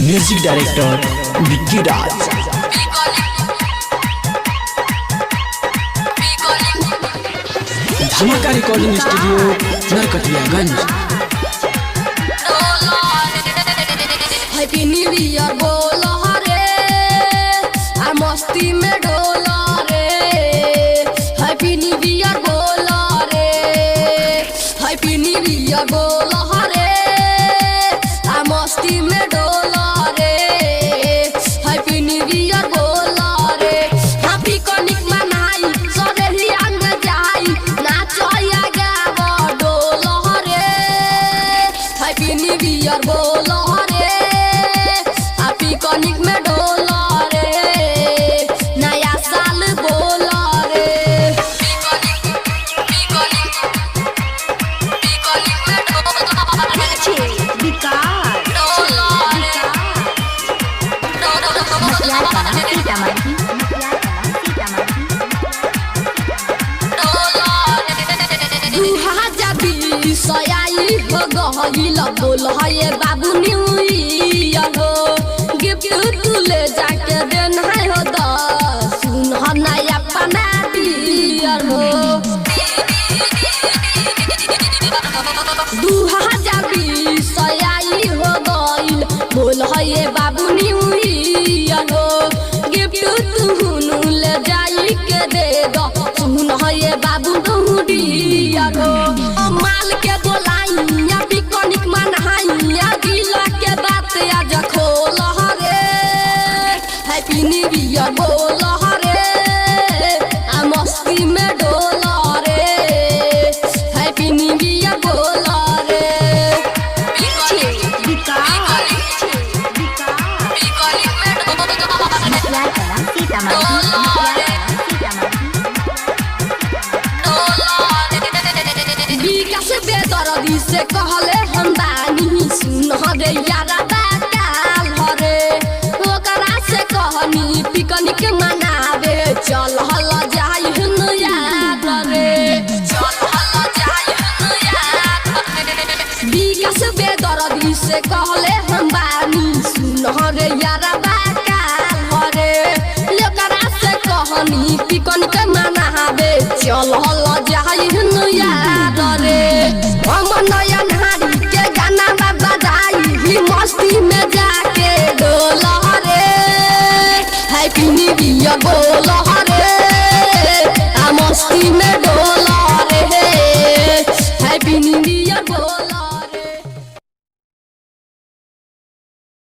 Music director Vicky राज। धमाका recording studio Narkatiaganj. Happy new year बोलो रे आ मस्ती में डोलो रे। हैप्पी न्यू ईयर बोलो रे। हैप्पी न्यू ईयर बोलो रे आ मस्ती में डोलो रे। हैप्पी न्यू ईयर बोलो रे। हैप्पी कनिक मनाई सरेही अंग जाई नाचया गावो डोलो रे। हैप्पी न्यू ईयर बोलो रे। हैप्पी कनिक में डोलो रे। नया साल बोलो रे। सयाई हो गहिल बोल है बाबू न्यू ईयर हो। गिफ्ट तू ले जाके देन है हो द सुन नया पना डियर हो। 2020 सयाई हो गइल बोल है बाबू न्यू ईयर हो। गिफ्ट तू ले जाई के दे द सुन है बाबू न्यू ईयर हो। माल के बोलाइया पिकनिक मनाइया दिला के बात आज खोल रे। हैप्पी न्यू ईयर बोल रे आ मस्ती में डोल रे। हैप्पी न्यू ईयर बोल रे। विकास बेदर्दी से कहले हम बानी सुन रे यारा बाकाल रे। ओकरा से कहनी पिकनिक मनावे चल हल जाई हन याद रे। चल हल जाई हन याद रे। विकास बेदर्दी से कहले हम बानी सुन रे यारा बाकाल रे। ओकरा से कहनी पिकनिक मनावे चल हल जाई हन याद रे। हम नया नारी के गाना बजाई ही मस्ती में जाके डोल रे। Happy new year.